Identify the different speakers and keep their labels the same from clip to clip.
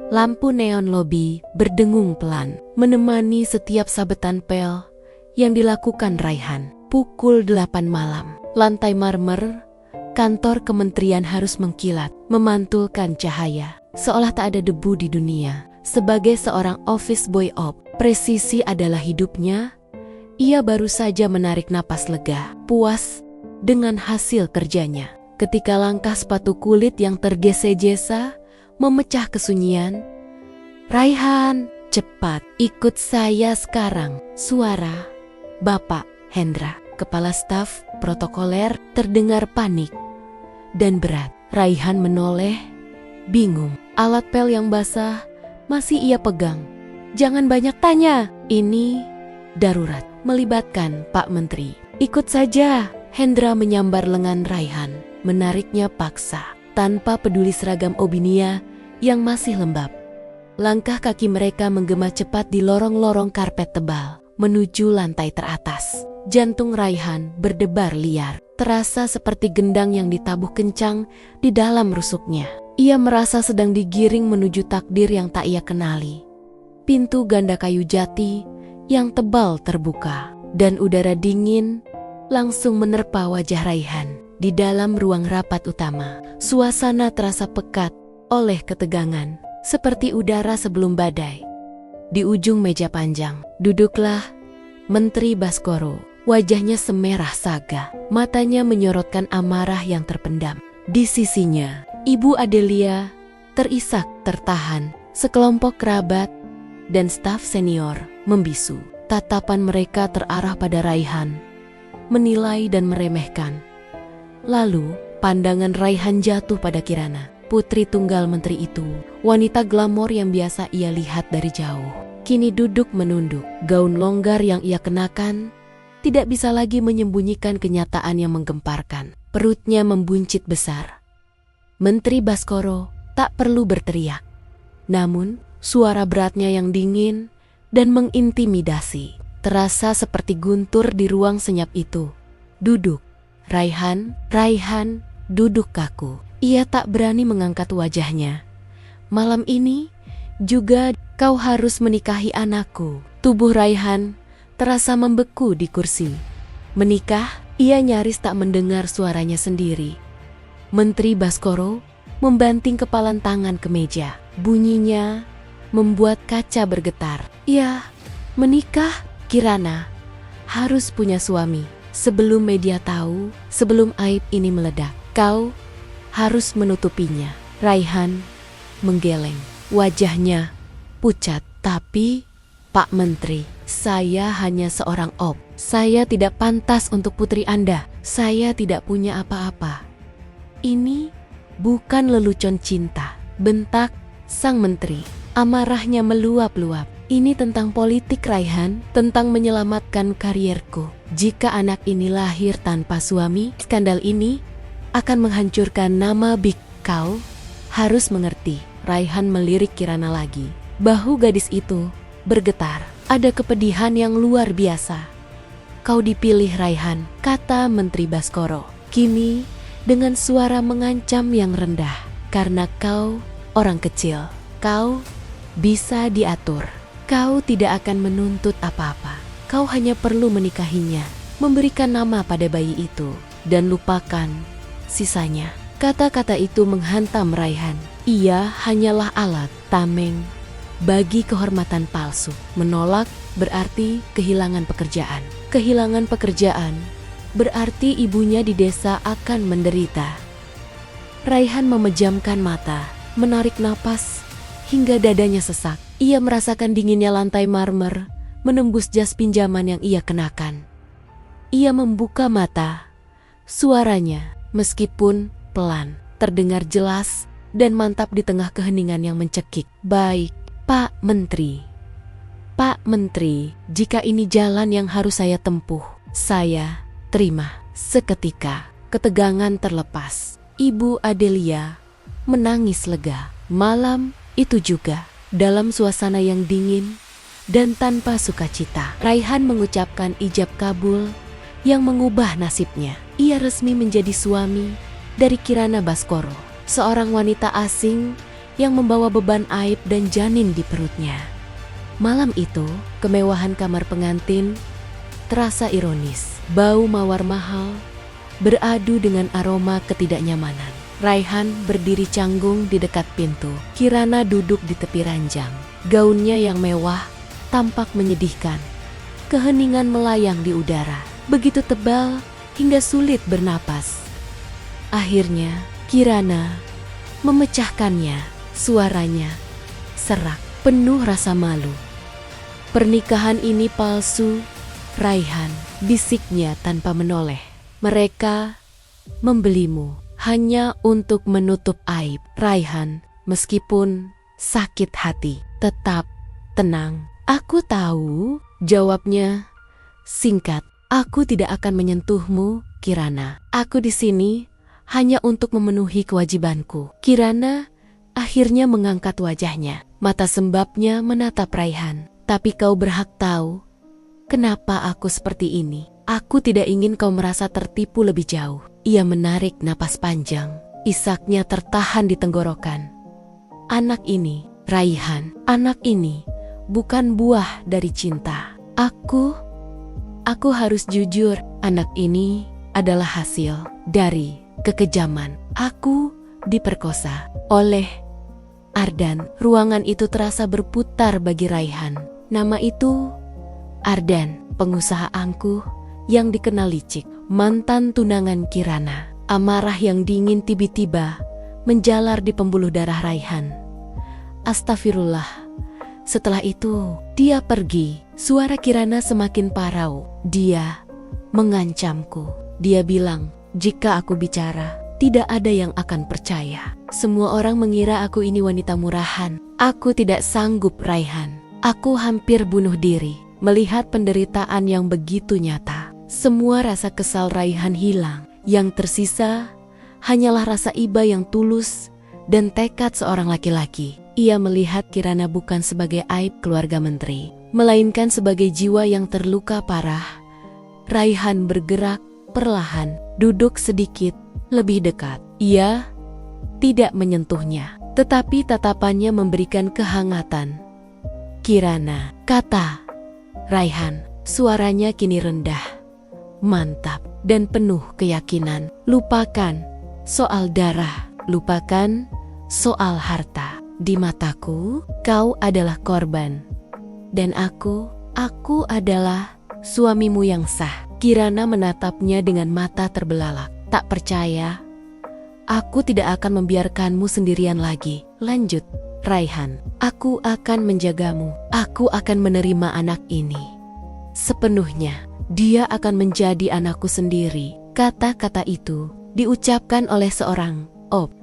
Speaker 1: Lampu neon lobi berdengung pelan, menemani setiap sabetan pel yang dilakukan Raihan. Pukul 8 malam, lantai marmer kantor kementerian harus mengkilat, memantulkan cahaya, seolah tak ada debu di dunia. Sebagai seorang office boy presisi adalah hidupnya. Ia baru saja menarik napas lega, puas dengan hasil kerjanya. Ketika langkah sepatu kulit yang tergesa-gesa memecah kesunyian, "Raihan, cepat, ikut saya sekarang." Suara Bapak Hendra, kepala staf protokoler, terdengar panik dan berat. Raihan menoleh, bingung. Alat pel yang basah masih ia pegang. "Jangan banyak tanya, ini darurat, melibatkan Pak Menteri." "Ikut saja." Hendra menyambar lengan Raihan, menariknya paksa, tanpa peduli seragam Obinia yang masih lembab. Langkah kaki mereka menggema cepat di lorong-lorong karpet tebal, menuju lantai teratas. Jantung Raihan berdebar liar, terasa seperti gendang yang ditabuh kencang di dalam rusuknya. Ia merasa sedang digiring menuju takdir yang tak ia kenali. Pintu ganda kayu jati yang tebal terbuka, dan udara dingin langsung menerpa wajah Raihan. Di dalam ruang rapat utama, suasana terasa pekat oleh ketegangan, seperti udara sebelum badai. Di ujung meja panjang, duduklah Menteri Baskoro. Wajahnya semerah saga, matanya menyorotkan amarah yang terpendam. Di sisinya, Ibu Adelia terisak tertahan. Sekelompok kerabat dan staf senior membisu. Tatapan mereka terarah pada Raihan, menilai dan meremehkan. Lalu, pandangan Raihan jatuh pada Kirana, putri tunggal menteri itu. Wanita glamor yang biasa ia lihat dari jauh, kini duduk menunduk. Gaun longgar yang ia kenakan tidak bisa lagi menyembunyikan kenyataan yang menggemparkan. Perutnya membuncit besar. Menteri Baskoro tak perlu berteriak. Namun, suara beratnya yang dingin dan mengintimidasi terasa seperti guntur di ruang senyap itu. "Duduk, Raihan, Raihan, duduk kaku." Ia tak berani mengangkat wajahnya. "Malam ini juga kau harus menikahi anakku." Tubuh Raihan terasa membeku di kursi. Menikah? Ia nyaris tak mendengar suaranya sendiri. Menteri Baskoro membanting kepalan tangan ke meja. Bunyinya membuat kaca bergetar. "Ya, menikah, Kirana. Harus punya suami. Sebelum media tahu, sebelum aib ini meledak, kau harus menutupinya." Raihan menggeleng. Wajahnya pucat. "Tapi, Pak Menteri, saya hanya seorang Saya tidak pantas untuk putri Anda. Saya tidak punya apa-apa." "Ini bukan lelucon cinta," bentak sang menteri. Amarahnya meluap-luap. "Ini tentang politik, Raihan, tentang menyelamatkan karierku. Jika anak ini lahir tanpa suami, skandal ini akan menghancurkan nama Big. Kau harus mengerti." Raihan melirik Kirana lagi. Bahu gadis itu bergetar. Ada kepedihan yang luar biasa. "Kau dipilih, Raihan," kata Menteri Baskoro, kini dengan suara mengancam yang rendah. "Karena kau orang kecil. Kau bisa diatur. Kau tidak akan menuntut apa-apa. Kau hanya perlu menikahinya, memberikan nama pada bayi itu, dan lupakan sisanya." Kata-kata itu menghantam Raihan. Ia hanyalah alat tameng bagi kehormatan palsu. Menolak berarti kehilangan pekerjaan. Kehilangan pekerjaan berarti ibunya di desa akan menderita. Raihan memejamkan mata, menarik napas hingga dadanya sesak. Ia merasakan dinginnya lantai marmer menembus jas pinjaman yang ia kenakan. Ia membuka mata. Suaranya, meskipun pelan, terdengar jelas dan mantap di tengah keheningan yang mencekik. "Baik, Pak Menteri. Pak Menteri, jika ini jalan yang harus saya tempuh, saya terima." Seketika, ketegangan terlepas. Ibu Adelia menangis lega. Malam itu juga, dalam suasana yang dingin dan tanpa sukacita, Raihan mengucapkan ijab kabul yang mengubah nasibnya. Ia resmi menjadi suami dari Kirana Baskoro, seorang wanita asing yang membawa beban aib dan janin di perutnya. Malam itu, kemewahan kamar pengantin terasa ironis. Bau mawar mahal beradu dengan aroma ketidaknyamanan. Raihan berdiri canggung di dekat pintu. Kirana duduk di tepi ranjang. Gaunnya yang mewah tampak menyedihkan. Keheningan melayang di udara, begitu tebal hingga sulit bernapas. Akhirnya, Kirana memecahkannya. Suaranya serak, penuh rasa malu. "Pernikahan ini palsu, Raihan," bisiknya tanpa menoleh. "Mereka membelimu hanya untuk menutup aib." Raihan, meskipun sakit hati, tetap tenang. "Aku tahu," jawabnya singkat. "Aku tidak akan menyentuhmu, Kirana. Aku di sini hanya untuk memenuhi kewajibanku." Kirana akhirnya mengangkat wajahnya. Mata sembabnya menatap Raihan. "Tapi kau berhak tahu kenapa aku seperti ini. Aku tidak ingin kau merasa tertipu lebih jauh." Ia menarik napas panjang. Isaknya tertahan di tenggorokan. "Anak ini, Raihan, anak ini bukan buah dari cinta. Aku harus jujur, anak ini adalah hasil dari kekejaman. Aku diperkosa oleh Ardan." Ruangan itu terasa berputar bagi Raihan. Nama itu Ardan, pengusaha angkuh yang dikenal licik, mantan tunangan Kirana. Amarah yang dingin tiba-tiba menjalar di pembuluh darah Raihan. Astagfirullah. Setelah itu, dia pergi. Suara Kirana semakin parau. "Dia mengancamku. Dia bilang, jika aku bicara, tidak ada yang akan percaya. Semua orang mengira aku ini wanita murahan. Aku tidak sanggup, Raihan. Aku hampir bunuh diri melihat penderitaan yang begitu nyata." Semua rasa kesal Raihan hilang. Yang tersisa hanyalah rasa iba yang tulus dan tekad seorang laki-laki. Ia melihat Kirana bukan sebagai aib keluarga menteri, melainkan sebagai jiwa yang terluka parah. Raihan bergerak perlahan, duduk sedikit lebih dekat. Ia tidak menyentuhnya, tetapi tatapannya memberikan kehangatan. "Kirana," kata Raihan. Suaranya kini rendah, mantap, dan penuh keyakinan. "Lupakan soal darah, lupakan soal harta. Di mataku, kau adalah korban. Dan aku adalah suamimu yang sah." Kirana menatapnya dengan mata terbelalak. "Tak percaya? Aku tidak akan membiarkanmu sendirian lagi," lanjut Raihan. "Aku akan menjagamu. Aku akan menerima anak ini sepenuhnya. Dia akan menjadi anakku sendiri." Kata-kata itu diucapkan oleh seorang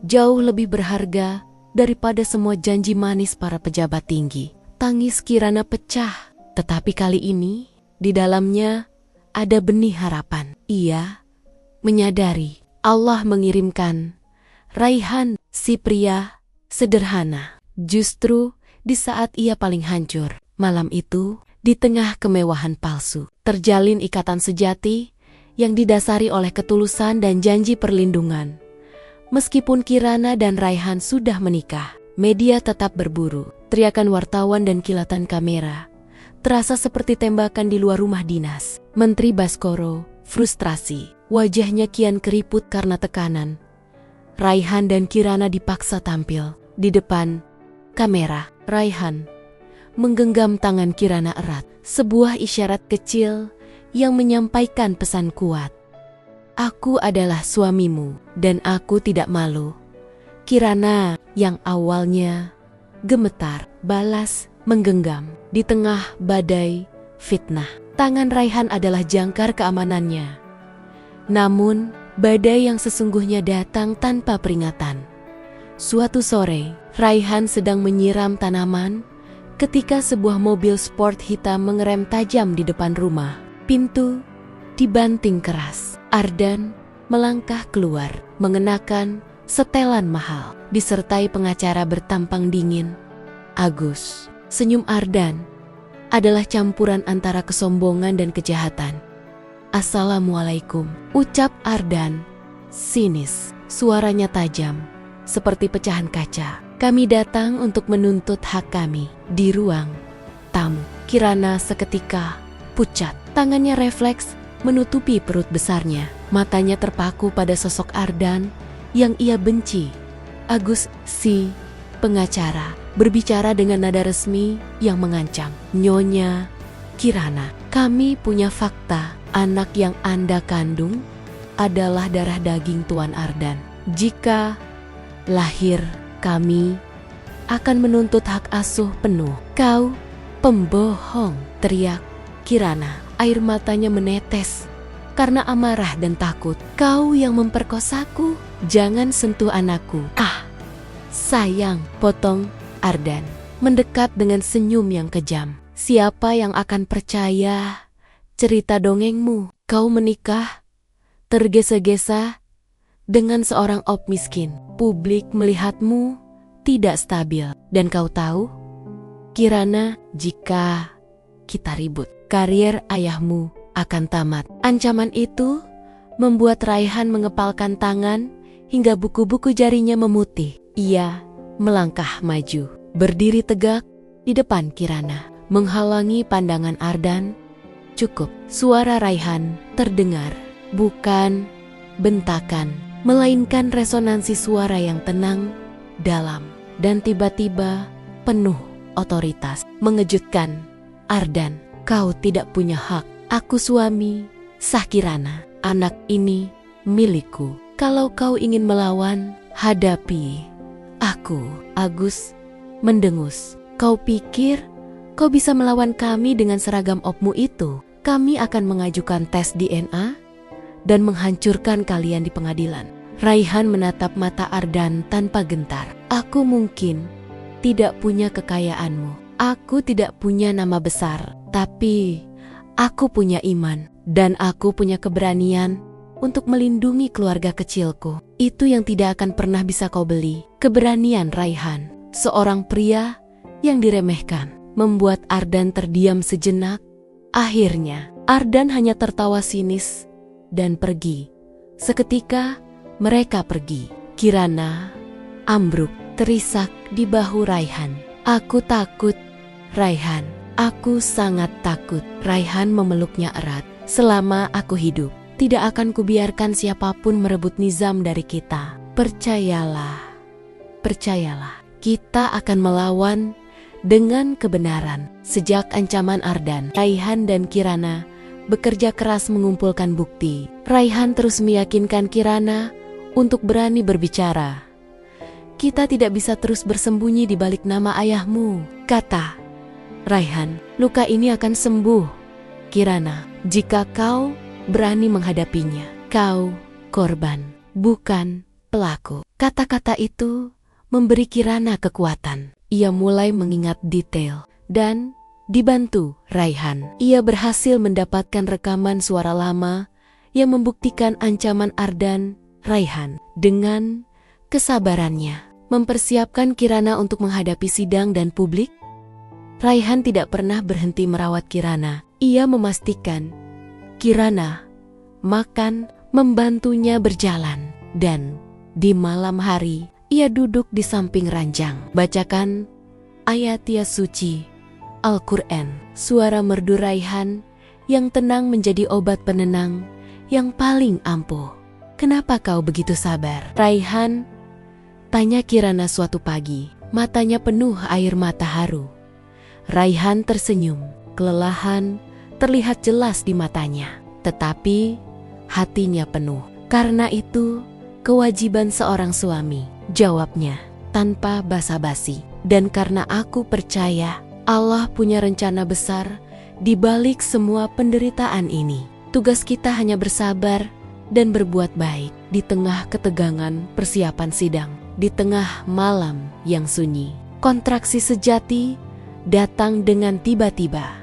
Speaker 1: jauh lebih berharga daripada semua janji manis para pejabat tinggi. Tangis Kirana pecah, tetapi kali ini di dalamnya ada benih harapan. Ia menyadari Allah mengirimkan Raihan, si pria sederhana, justru di saat ia paling hancur. Malam itu, di tengah kemewahan palsu, terjalin ikatan sejati yang didasari oleh ketulusan dan janji perlindungan. Meskipun Kirana dan Raihan sudah menikah, media tetap berburu. Teriakan wartawan dan kilatan kamera terasa seperti tembakan di luar rumah dinas. Menteri Baskoro frustrasi, wajahnya kian keriput karena tekanan. Raihan dan Kirana dipaksa tampil di depan kamera. Raihan menggenggam tangan Kirana erat, sebuah isyarat kecil yang menyampaikan pesan kuat. "Aku adalah suamimu dan aku tidak malu." Kirana yang awalnya gemetar, balas menggenggam. Di tengah badai fitnah, tangan Raihan adalah jangkar keamanannya. Namun, badai yang sesungguhnya datang tanpa peringatan. Suatu sore, Raihan sedang menyiram tanaman ketika sebuah mobil sport hitam mengerem tajam di depan rumah. Pintu dibanting keras. Ardan melangkah keluar, mengenakan setelan mahal, disertai pengacara bertampang dingin. Agus. Senyum Ardan adalah campuran antara kesombongan dan kejahatan. "Assalamualaikum," ucap Ardan, sinis. Suaranya tajam, seperti pecahan kaca. Kami datang untuk menuntut hak kami. Di ruang tamu, Kirana seketika pucat. Tangannya refleks menutupi perut besarnya. Matanya terpaku pada sosok Ardan yang ia benci. Agus, si pengacara, berbicara dengan nada resmi yang mengancam. Nyonya Kirana, kami punya fakta. Anak yang Anda kandung adalah darah daging Tuan Ardan. Jika lahir, kami akan menuntut hak asuh penuh. Kau pembohong, teriak Kirana. Air matanya menetes karena amarah dan takut. Kau yang memperkosaku, jangan sentuh anakku. Ah, sayang, potong Ardan, mendekat dengan senyum yang kejam. Siapa yang akan percaya cerita dongengmu? Kau menikah tergesa-gesa dengan seorang op miskin. Publik melihatmu tidak stabil. Dan kau tahu, Kirana, jika kita ribut, karier ayahmu akan tamat. Ancaman itu membuat Raihan mengepalkan tangan hingga buku-buku jarinya memutih. Ia melangkah maju, berdiri tegak di depan Kirana, menghalangi pandangan Ardan. Cukup, suara Raihan terdengar, bukan bentakan, melainkan resonansi suara yang tenang, dalam, dan tiba-tiba penuh otoritas. Mengejutkan, Ardan, kau tidak punya hak. Aku suami sah Kirana. Anak ini milikku. Kalau kau ingin melawan, hadapi aku. Agus mendengus. Kau pikir kau bisa melawan kami dengan seragam opmu itu? Kami akan mengajukan tes DNA dan menghancurkan kalian di pengadilan. Raihan menatap mata Ardan tanpa gentar. Aku mungkin tidak punya kekayaanmu. Aku tidak punya nama besar. Tapi aku punya iman. Dan aku punya keberanian untuk melindungi keluarga kecilku. Itu yang tidak akan pernah bisa kau beli. Keberanian Raihan, seorang pria yang diremehkan, membuat Ardan terdiam sejenak. Akhirnya, Ardan hanya tertawa sinis dan pergi. Seketika, mereka pergi. Kirana ambruk, terisak di bahu Raihan. Aku takut, Raihan. Aku sangat takut. Raihan memeluknya erat. Selama aku hidup, tidak akan kubiarkan siapapun merebut Nizam dari kita. Percayalah, percayalah. Kita akan melawan dengan kebenaran. Sejak ancaman Ardan, Raihan dan Kirana bekerja keras mengumpulkan bukti. Raihan terus meyakinkan Kirana untuk berani berbicara. Kita tidak bisa terus bersembunyi di balik nama ayahmu, kata Raihan. Luka ini akan sembuh, Kirana, jika kau berani menghadapinya. Kau korban, bukan pelaku. Kata-kata itu memberi Kirana kekuatan. Ia mulai mengingat detail dan dibantu Raihan. Ia berhasil mendapatkan rekaman suara lama yang membuktikan ancaman Ardan. Raihan dengan kesabarannya mempersiapkan Kirana untuk menghadapi sidang dan publik. Raihan tidak pernah berhenti merawat Kirana. Ia memastikan Kirana makan, membantunya berjalan, dan di malam hari ia duduk di samping ranjang, bacakan ayat suci Al-Quran. Suara merdu Raihan yang tenang menjadi obat penenang yang paling ampuh. Kenapa kau begitu sabar, Raihan? Tanya Kirana suatu pagi, matanya penuh air mata haru. Raihan tersenyum, kelelahan terlihat jelas di matanya, tetapi hatinya penuh. Karena itu kewajiban seorang suami, jawabnya tanpa basa-basi. Dan karena aku percaya Allah punya rencana besar di balik semua penderitaan ini. Tugas kita hanya bersabar dan berbuat baik di tengah ketegangan persiapan sidang. Di tengah malam yang sunyi, kontraksi sejati datang dengan tiba-tiba.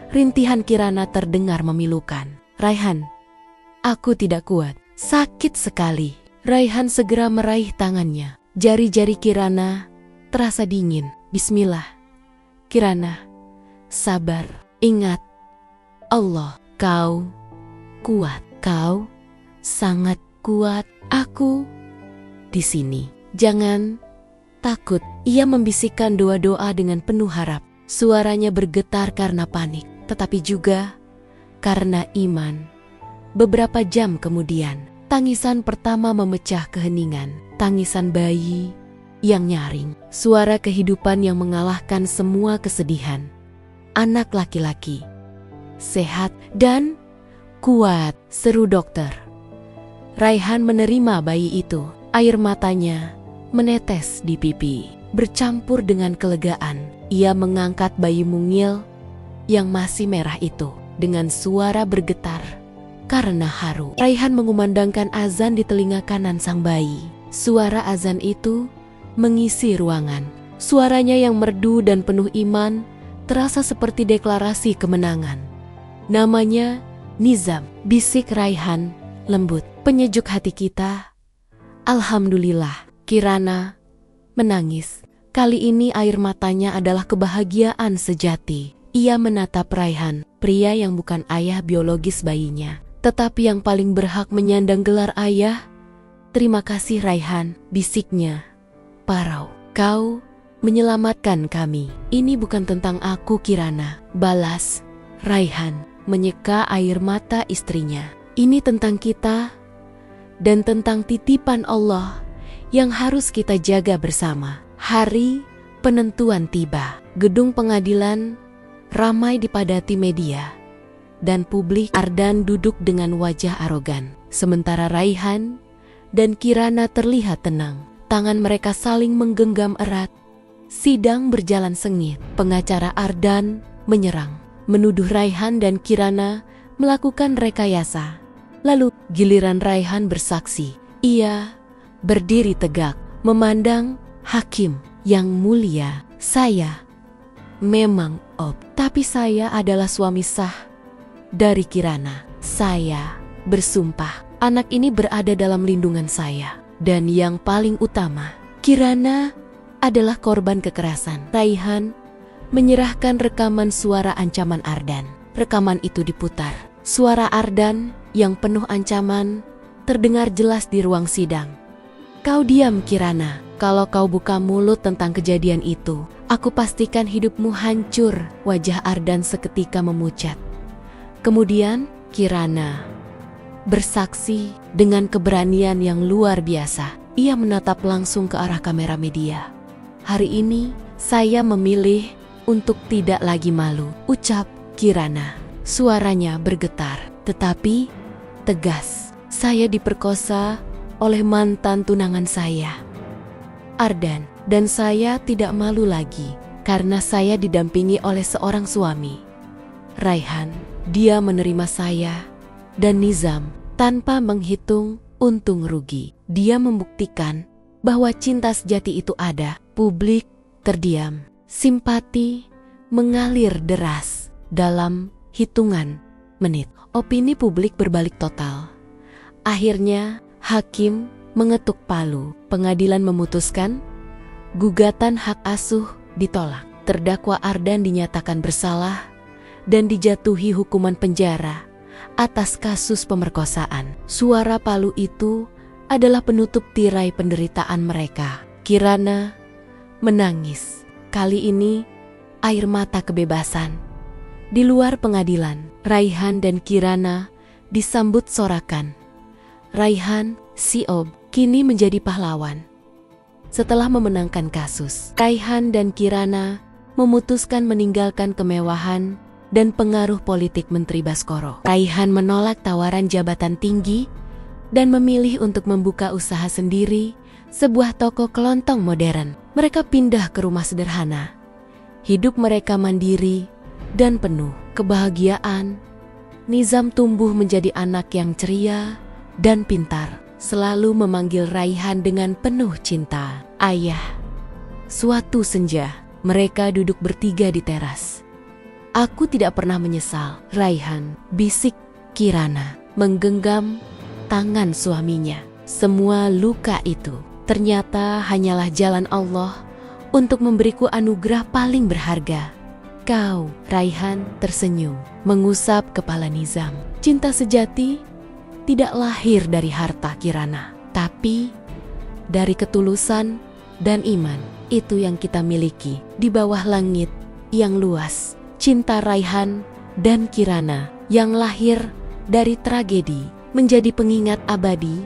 Speaker 1: Rintihan Kirana terdengar memilukan. Raihan, aku tidak kuat. Sakit sekali. Raihan segera meraih tangannya. Jari-jari Kirana terasa dingin. Bismillah. Kirana, sabar. Ingat, Allah, kau kuat. Kau sangat kuat. Aku di sini. Jangan takut. Ia membisikkan doa-doa dengan penuh harap. Suaranya bergetar karena panik, tetapi juga karena iman. Beberapa jam kemudian, tangisan pertama memecah keheningan. Tangisan bayi yang nyaring. Suara kehidupan yang mengalahkan semua kesedihan. Anak laki-laki, sehat dan kuat, seru dokter. Raihan menerima bayi itu. Air matanya menetes di pipi, bercampur dengan kelegaan. Ia mengangkat bayi mungil yang masih merah itu dengan suara bergetar karena haru. Raihan mengumandangkan azan di telinga kanan sang bayi. Suara azan itu mengisi ruangan. Suaranya yang merdu dan penuh iman terasa seperti deklarasi kemenangan. Namanya Nizam, bisik Raihan lembut, penyejuk hati kita. Alhamdulillah. Kirana menangis. Kali ini air matanya adalah kebahagiaan sejati. Ia menatap Raihan, pria yang bukan ayah biologis bayinya, tetapi yang paling berhak menyandang gelar ayah. Terima kasih Raihan, bisiknya. Parau, kau menyelamatkan kami. Ini bukan tentang aku Kirana, balas Raihan, menyeka air mata istrinya. Ini tentang kita dan tentang titipan Allah yang harus kita jaga bersama. Hari penentuan tiba. Gedung pengadilan ramai dipadati media dan publik. Ardan duduk dengan wajah arogan, sementara Raihan dan Kirana terlihat tenang. Tangan mereka saling menggenggam erat. Sidang berjalan sengit. Pengacara Ardan menyerang, menuduh Raihan dan Kirana melakukan rekayasa. Lalu giliran Raihan bersaksi. Ia berdiri tegak, memandang hakim yang mulia. Saya memang tapi saya adalah suami sah dari Kirana. Saya bersumpah anak ini berada dalam lindungan saya. Dan yang paling utama, Kirana adalah korban kekerasan. Raihan menyerahkan rekaman suara ancaman Ardan. Rekaman itu diputar. Suara Ardan yang penuh ancaman terdengar jelas di ruang sidang. Kau diam Kirana. Kalau kau buka mulut tentang kejadian itu, aku pastikan hidupmu hancur. Wajah Ardan seketika memucat. Kemudian Kirana bersaksi dengan keberanian yang luar biasa. Ia menatap langsung ke arah kamera media. Hari ini saya memilih untuk tidak lagi malu, ucap Kirana. Suaranya bergetar, tetapi tegas. Saya diperkosa oleh mantan tunangan saya, Ardan, dan saya tidak malu lagi karena saya didampingi oleh seorang suami, Raihan. Dia menerima saya dan Nizam tanpa menghitung untung rugi. Dia membuktikan bahwa cinta sejati itu ada. Publik terdiam. Simpati mengalir deras dalam hitungan menit. Opini publik berbalik total. Akhirnya hakim mengetuk palu. Pengadilan memutuskan gugatan hak asuh ditolak. Terdakwa Ardan dinyatakan bersalah dan dijatuhi hukuman penjara atas kasus pemerkosaan. Suara palu itu adalah penutup tirai penderitaan mereka. Kirana menangis. Kali ini air mata kebebasan. Di luar pengadilan, Raihan dan Kirana disambut sorakan. Raihan, Siob, kini menjadi pahlawan. Setelah memenangkan kasus, Raihan dan Kirana memutuskan meninggalkan kemewahan dan pengaruh politik Menteri Baskoro. Raihan menolak tawaran jabatan tinggi dan memilih untuk membuka usaha sendiri, sebuah toko kelontong modern. Mereka pindah ke rumah sederhana. Hidup mereka mandiri dan penuh kebahagiaan. Nizam tumbuh menjadi anak yang ceria dan pintar, selalu memanggil Raihan dengan penuh cinta, "Ayah." Suatu senja, mereka duduk bertiga di teras. "Aku tidak pernah menyesal, Raihan," bisik Kirana, menggenggam tangan suaminya. "Semua luka itu ternyata hanyalah jalan Allah untuk memberiku anugerah paling berharga." "Kau," Raihan tersenyum, mengusap kepala Nizam. "Cinta sejati tidak lahir dari harta Kirana, tapi dari ketulusan dan iman. Itu yang kita miliki di bawah langit yang luas. Cinta Raihan dan Kirana yang lahir dari tragedi menjadi pengingat abadi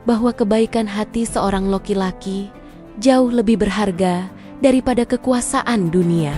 Speaker 1: bahwa kebaikan hati seorang laki-laki jauh lebih berharga daripada kekuasaan dunia.